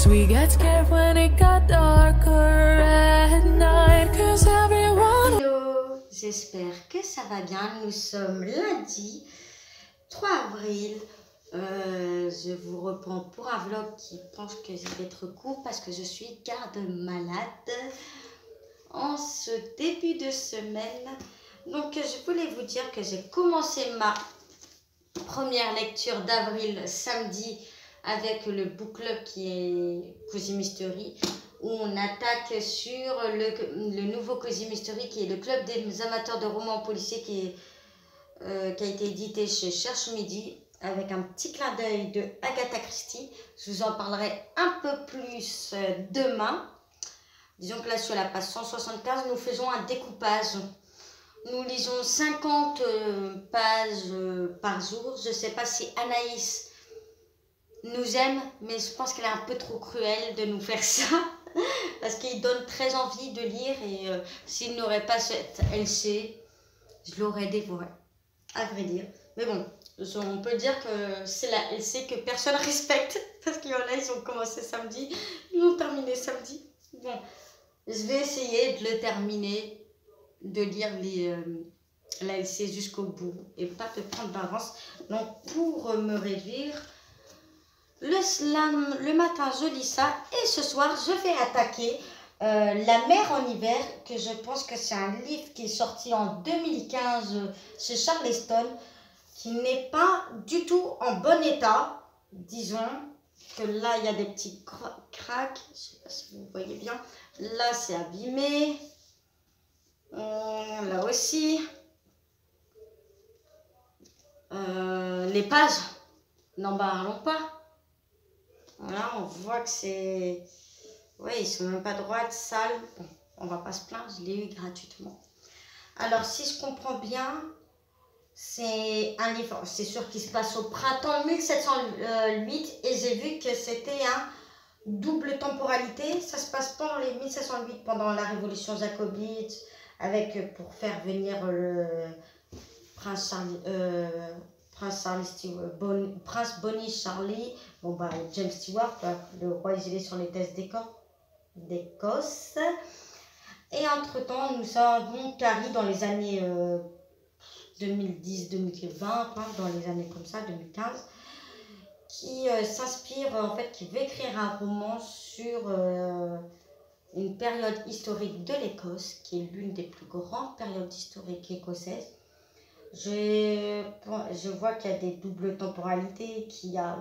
'Cause we get scared when it got darker at night. 'Cause everyone... Hello, j'espère que ça va bien. Nous sommes lundi 3 avril. Je vous reprends pour un vlog qui pense que je vais être court parce que je suis garde malade en ce début de semaine. Donc je voulais vous dire que j'ai commencé ma première lecture d'avril samedi avec le book club qui est Cozy Mystery, où on attaque sur le nouveau Cozy Mystery qui est le club des amateurs de romans policiers qui a été édité chez Cherche Midi, avec un petit clin d'œil de Agatha Christie. Je vous en parlerai un peu plus demain. Disons que là sur la page 175, nous faisons un découpage. Nous lisons 50 pages par jour. Je ne sais pas si Anaïs nous aime, mais je pense qu'elle est un peu trop cruelle de nous faire ça. Parce qu'il donne très envie de lire et s'il n'aurait pas cette LC, je l'aurais dévoré, à vrai dire. Mais bon, on peut dire que c'est la LC que personne respecte. Parce qu'il y en a, ils ont commencé samedi, ils ont terminé samedi. Bon, je vais essayer de le terminer, de lire la LC jusqu'au bout et pas te prendre d'avance. Donc pour me réduire, le matin je lis ça et ce soir je vais attaquer La mer en hiver, que je pense que c'est un livre qui est sorti en 2015 chez Charleston, qui n'est pas du tout en bon état. Disons que là il y a des petits craques, je ne sais pas si vous voyez bien, là c'est abîmé, là aussi, les pages, n'en parlons pas. Là on voit que c'est, ouais, ils sont même pas droites, sales. Bon, on va pas se plaindre, je l'ai eu gratuitement. Alors si je comprends bien, c'est un livre, c'est sûr qu'il se passe au printemps 1708 et j'ai vu que c'était un double temporalité. Ça se passe pendant les 1708, pendant la révolution jacobite, avec pour faire venir le prince Bonnie Charlie, bon bah James Stewart, le roi exilé sur les thèses d'Écosse. Et entre temps nous avons Carrie dans les années 2010-2020, dans les années comme ça, 2015, qui s'inspire, en fait, qui veut écrire un roman sur une période historique de l'Écosse, qui est l'une des plus grandes périodes historiques écossaises. Je vois qu'il y a des doubles temporalités, qu'il y a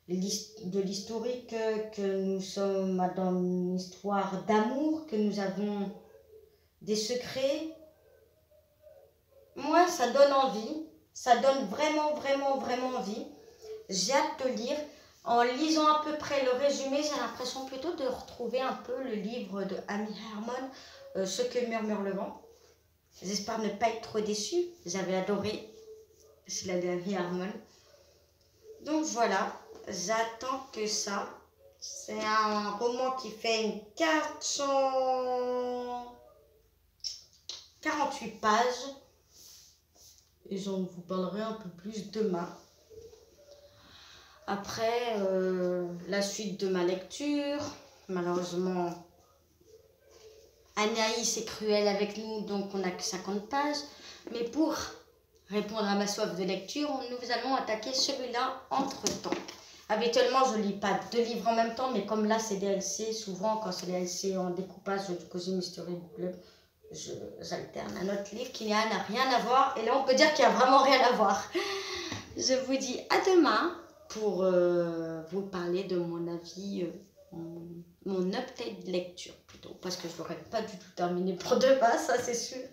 de l'historique, que nous sommes dans une histoire d'amour, que nous avons des secrets. Moi, ça donne envie, ça donne vraiment envie. J'ai hâte de lire. En lisant à peu près le résumé, j'ai l'impression plutôt de retrouver un peu le livre de Amy Herman, Ce que murmure le vent. J'espère ne pas être trop déçue. J'avais adoré. C'est la de Amy Herman. Donc voilà, j'attends que ça. C'est un roman qui fait une 448 pages. Et j'en vous parlerai un peu plus demain. Après, la suite de ma lecture, malheureusement, Anaïs est cruelle avec nous, donc on n'a que 50 pages. Mais pour répondre à ma soif de lecture, nous allons attaquer celui-là entre-temps. Habituellement, je ne lis pas 2 livres en même temps, mais comme là, c'est des LC, souvent, quand c'est des LC en découpage du Cozy Mystery Book Club, j'alterne un autre livre qui n'a rien à voir. Et là, on peut dire qu'il n'y a vraiment rien à voir. Je vous dis à demain pour vous parler de mon avis, mon update de lecture plutôt, parce que je n'aurais pas du tout terminé pour demain, ça c'est sûr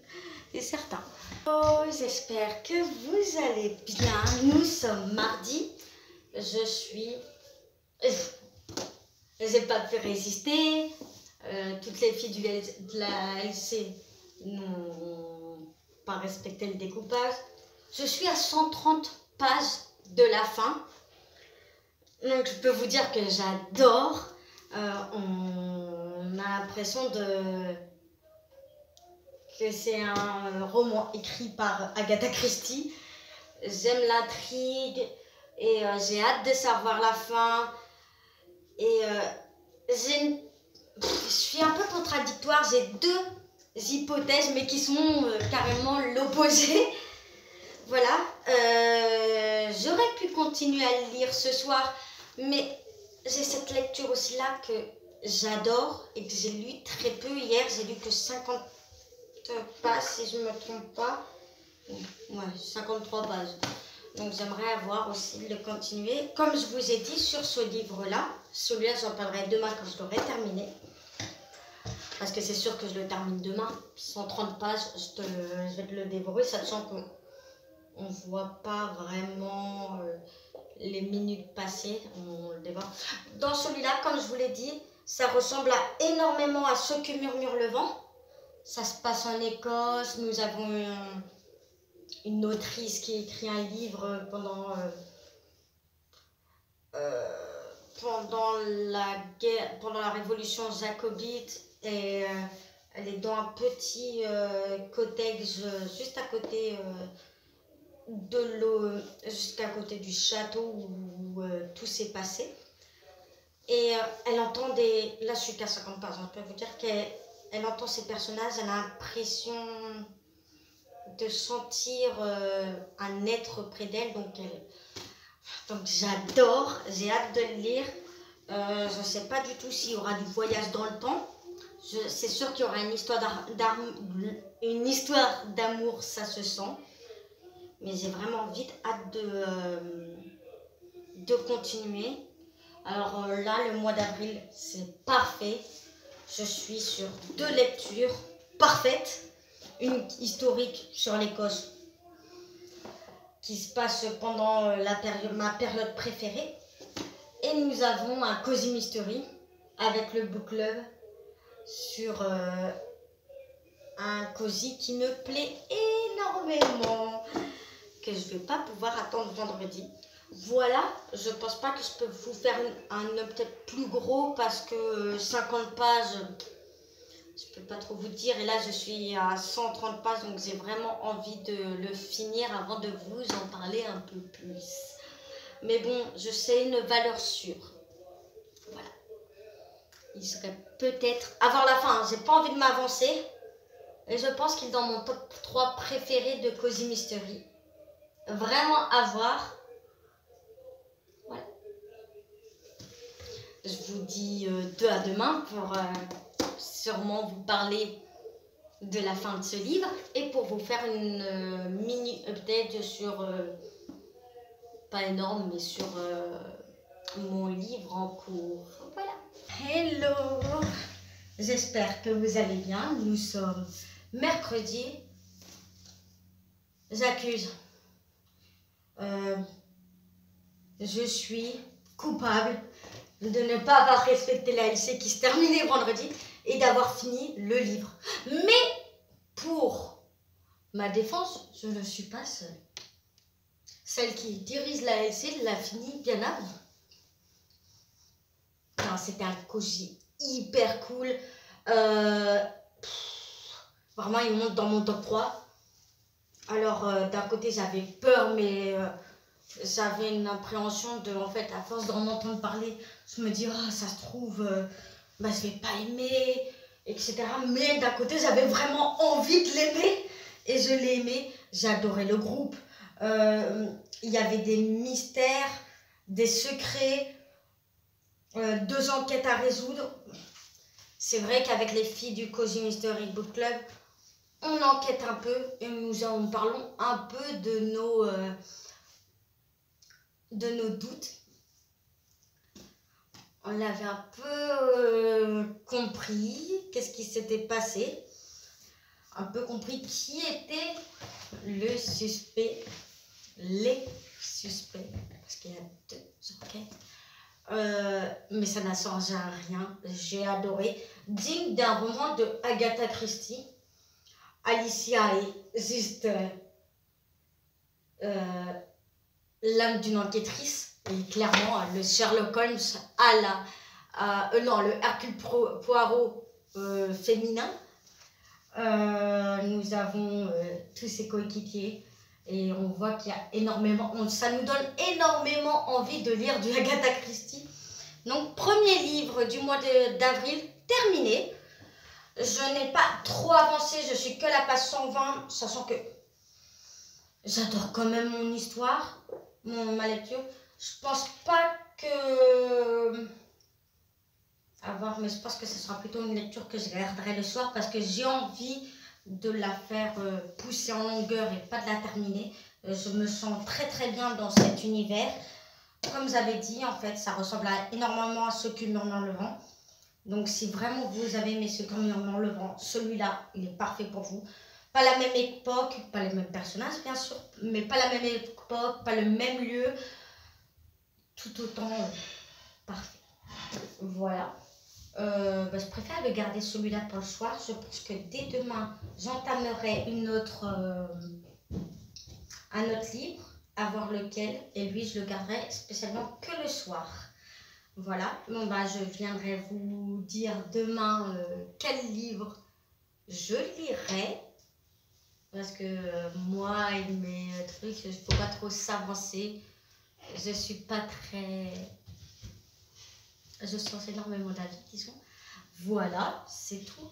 et certain. Oh, j'espère que vous allez bien. Nous sommes mardi. J'ai pas pu résister. Toutes les filles de la LC n'ont pas respecté le découpage. Je suis à 130 pages de la fin. Donc je peux vous dire que j'adore. On a l'impression que c'est un roman écrit par Agatha Christie. J'aime l'intrigue et j'ai hâte de savoir la fin. Et je suis un peu contradictoire, j'ai deux hypothèses, mais qui sont carrément l'opposé. Voilà, j'aurais pu continuer à le lire ce soir, mais j'ai cette lecture aussi là que j'adore et que j'ai lu très peu hier. J'ai lu que 50 pages, si je ne me trompe pas. Ouais, 53 pages. Donc j'aimerais avoir aussi le continuer. Comme je vous ai dit sur ce livre-là, celui-là j'en parlerai demain quand je l'aurai terminé. Parce que c'est sûr que je le termine demain. 130 pages, je vais te le dévorer, sachant qu'on ne voit pas vraiment les minutes passées. On le dévore. Dans celui-là, comme je vous l'ai dit, ça ressemble énormément à Ce que murmure le vent. Ça se passe en Écosse. Nous avons une autrice qui écrit un livre pendant la révolution jacobite, et elle est dans un petit cottage juste à côté de l'eau, jusqu'à côté du château où tout s'est passé. Et elle entend là je suis qu'à 50 pages, je peux vous dire qu'elle entend ces personnages, elle a l'impression de sentir un être près d'elle, donc j'adore, j'ai hâte de le lire. Je ne sais pas du tout s'il y aura du voyage dans le temps. C'est sûr qu'il y aura une histoire d'amour, ça se sent. Mais j'ai vraiment vite hâte de continuer. Alors là, le mois d'avril, c'est parfait. Je suis sur 2 lectures parfaites. Une historique sur l'Écosse qui se passe pendant ma période préférée. Et nous avons un Cozy Mystery avec le book club sur un Cozy qui me plaît énormément, que je ne vais pas pouvoir attendre vendredi. Voilà, je pense pas que je peux vous faire un peut-être plus gros parce que 50 pages, je peux pas trop vous dire. Et là, je suis à 130 pages, donc j'ai vraiment envie de le finir avant de vous en parler un peu plus. Mais bon, je sais une valeur sûre. Voilà. Il serait peut-être... Avant la fin, j'ai pas envie de m'avancer. Et je pense qu'il est dans mon top 3 préféré de Cozy Mystery. Vraiment à voir. Voilà. Je vous dis à demain pour sûrement vous parler de la fin de ce livre. Et pour vous faire une mini update sur... pas énorme, mais sur mon livre en cours. Voilà. Hello! J'espère que vous allez bien. Nous sommes mercredi. J'accuse. Je suis coupable de ne pas avoir respecté la LC qui se terminait vendredi et d'avoir fini le livre. Mais pour ma défense, je ne suis pas seule. Celle qui dirige la LC l'a fini bien avant. C'était un Cozy hyper cool. Vraiment, il monte dans mon top 3. Alors, d'un côté, j'avais peur, mais j'avais une appréhension de, en fait, à force d'en entendre parler, je me dis, oh, ça se trouve, je vais pas aimer, etc. Mais d'un côté, j'avais vraiment envie de l'aimer. Et je l'ai aimé. J'ai adoré le groupe. Il y avait des mystères, des secrets, 2 enquêtes à résoudre. C'est vrai qu'avec les filles du Cozy Mystery Book Club, on enquête un peu et nous en parlons un peu de nos doutes. On avait un peu compris qu'est-ce qui s'était passé, un peu compris qui était le suspect, les suspects, parce qu'il y a 2 enquêtes. Mais ça n'a changé à rien. J'ai adoré. Digne d'un roman de Agatha Christie. Alicia est juste l'âme d'une enquêtrice. Et clairement, le Sherlock Holmes le Hercule Poirot féminin. Nous avons tous ses coéquipiers. Et on voit qu'il y a énormément... ça nous donne énormément envie de lire du Agatha Christie. Donc, premier livre du mois d'avril terminé. Je n'ai pas trop avancé, je suis que à la page 120, sachant que j'adore quand même mon histoire, ma lecture. Je pense pas que... À voir, mais je pense que ce sera plutôt une lecture que je garderai le soir parce que j'ai envie de la faire pousser en longueur et pas de la terminer. Je me sens très très bien dans cet univers. Comme j'avais dit, en fait, ça ressemble énormément à Ce que murmure le vent. Donc, si vraiment vous avez aimé Ce que murmure le vent, celui-là, il est parfait pour vous. Pas la même époque, pas les mêmes personnages, bien sûr, mais pas la même époque, pas le même lieu. Tout autant parfait. Voilà. Je préfère le garder celui-là pour le soir. Je pense que dès demain, j'entamerai un autre livre, à voir lequel, et lui, je le garderai spécialement que le soir. Voilà, bon, je viendrai vous dire demain quel livre je lirai. Parce que moi et mes trucs, il ne faut pas trop s'avancer. Je suis pas très... Je change énormément d'avis, disons. Voilà, c'est tout.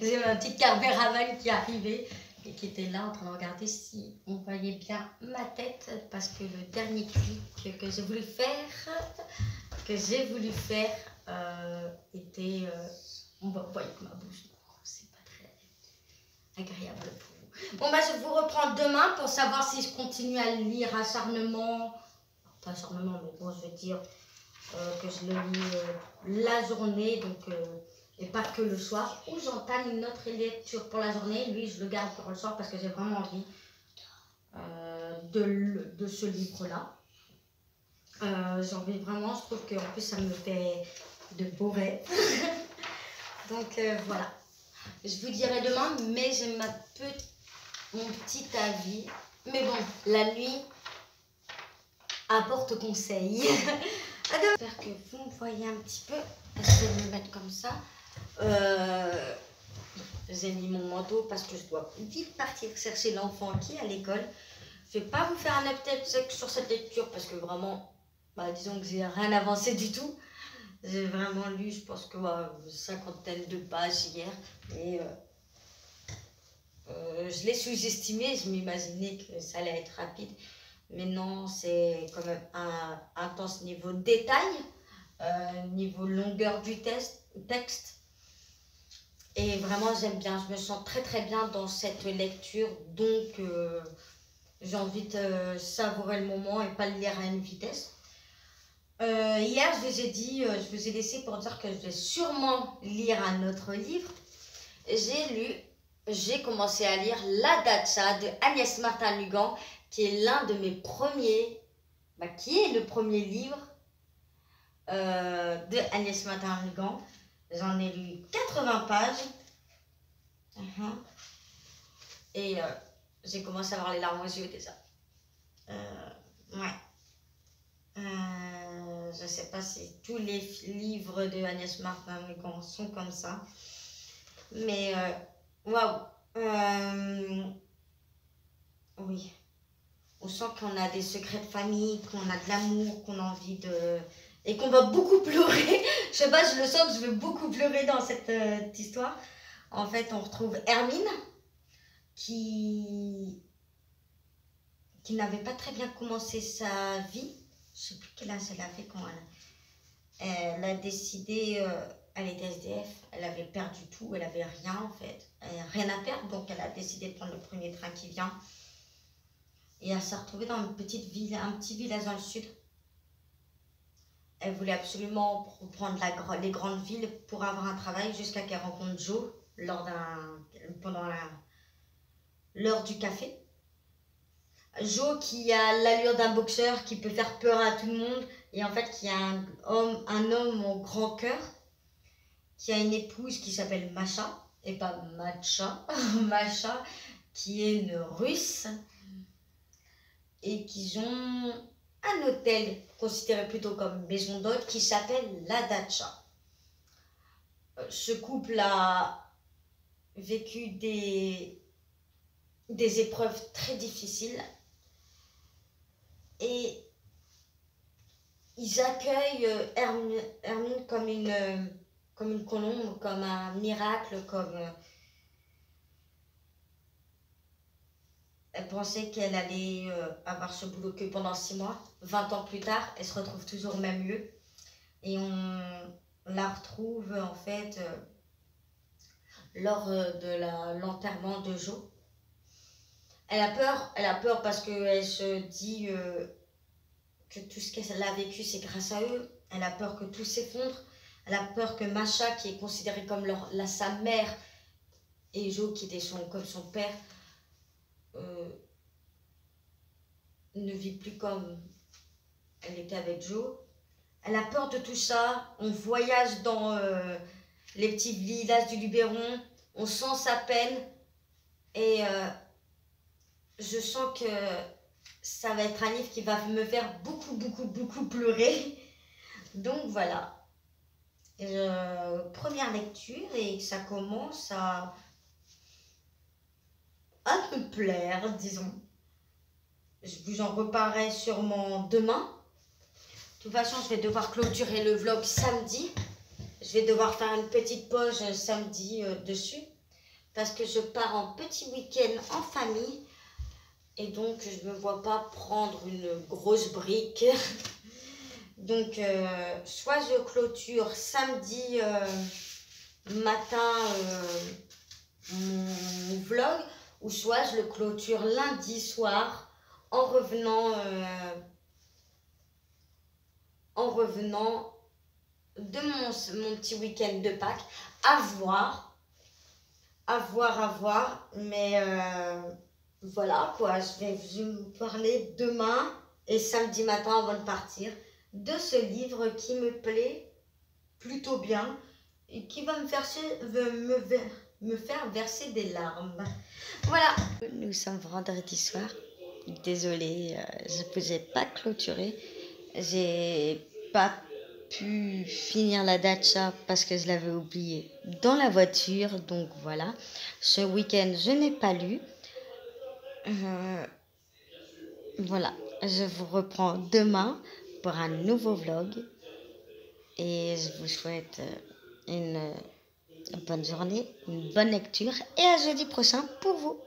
J'ai ma petite caméraman qui est arrivée et qui était là en train de regarder si on voyait bien ma tête, parce que le dernier clic que j'ai voulu faire, était... on va voir ma bouche, c'est pas très agréable pour vous. Bon, je vous reprends demain pour savoir si je continue à lire acharnement, pas acharnement, mais bon, je veux dire que je le lis la journée, donc... et pas que le soir, ou j'entame une autre lecture pour la journée. Lui, je le garde pour le soir parce que j'ai vraiment envie de ce livre-là. J'ai envie vraiment, je trouve qu'en plus, ça me fait de beaux rêves. Donc, voilà. Je vous dirai demain, mais j'ai mon petit avis. Mais bon, la nuit apporte conseil. J'espère que vous me voyez un petit peu. Je vais me mettre comme ça. J'ai mis mon manteau parce que je dois vite partir chercher l'enfant qui est à l'école. Je vais pas vous faire un update sur cette lecture parce que vraiment, disons que j'ai rien avancé du tout. J'ai vraiment lu, je pense que une cinquantaine de pages hier. Et je l'ai sous-estimé, je m'imaginais que ça allait être rapide. Mais non, c'est quand même intense niveau détail, niveau longueur du texte. Et vraiment, j'aime bien, je me sens très très bien dans cette lecture. Donc, j'ai envie de savourer le moment et pas le lire à une vitesse. Hier, je vous ai dit, je vous ai laissé pour dire que je vais sûrement lire un autre livre. J'ai commencé à lire La Dacha de Agnès Martin-Lugan, qui est l'un de mes premiers, qui est le premier livre de Agnès Martin-Lugan. J'en ai lu 80 pages. Et j'ai commencé à avoir les larmes aux yeux déjà. Je sais pas si tous les livres de Agnès Martin-Lugan sont comme ça. Mais waouh. Oui. On sent qu'on a des secrets de famille, qu'on a de l'amour, qu'on a envie de... Et qu'on va beaucoup pleurer. Je sais pas, je le sens que je vais beaucoup pleurer dans cette histoire. En fait, on retrouve Hermine, qui n'avait pas très bien commencé sa vie. Je sais plus quel âge elle avait quand elle a décidé... elle était SDF, elle avait perdu tout, elle avait rien en fait. Elle avait rien à perdre, donc elle a décidé de prendre le premier train qui vient. Et elle s'est retrouvée dans une petite ville, un petit village dans le sud. Elle voulait absolument prendre les grandes villes pour avoir un travail jusqu'à qu'elle rencontre Joe pendant l'heure du café. Joe qui a l'allure d'un boxeur, qui peut faire peur à tout le monde, et en fait qui a un homme au grand cœur, qui a une épouse qui s'appelle Masha, et pas Matcha, Masha, qui est une russe, et qui ont un hôtel considéré plutôt comme maison d'hôte qui s'appelle La Dacha. Ce couple a vécu des épreuves très difficiles. Et ils accueillent Hermine comme une colombe, comme un miracle, comme... Elle pensait qu'elle allait avoir ce boulot que pendant 6 mois. 20 ans plus tard, elle se retrouve toujours au même lieu. Et on la retrouve en fait lors de l'enterrement de Jo. Elle a peur parce qu'elle se dit que tout ce qu'elle a vécu, c'est grâce à eux. Elle a peur que tout s'effondre. Elle a peur que Masha, qui est considérée comme sa mère, et Jo, qui était comme son père, ne vit plus comme elle était avec Jo. Elle a peur de tout ça. On voyage dans les petits villages du Luberon. On sent sa peine. Et je sens que ça va être un livre qui va me faire beaucoup, beaucoup, beaucoup pleurer. Donc voilà. Première lecture et ça commence à me plaire, disons. Je vous en reparlerai sûrement demain. De toute façon, je vais devoir clôturer le vlog samedi. Je vais devoir faire une petite pause samedi dessus. Parce que je pars en petit week-end en famille. Et donc, je ne me vois pas prendre une grosse brique. Donc, soit je clôture samedi matin mon vlog, ou soit je le clôture lundi soir en revenant de mon petit week-end de Pâques. À voir. Mais voilà quoi, je vais vous parler demain et samedi matin avant de partir de ce livre qui me plaît plutôt bien et qui va me faire verser des larmes. Voilà. Nous sommes vendredi soir. Désolée, je ne vous ai pas clôturé. J'ai pas pu finir la datcha parce que je l'avais oublié dans la voiture. Donc voilà. Ce week-end, je n'ai pas lu. Voilà. Je vous reprends demain pour un nouveau vlog. Et je vous souhaite une bonne journée, une bonne lecture et à jeudi prochain pour vous.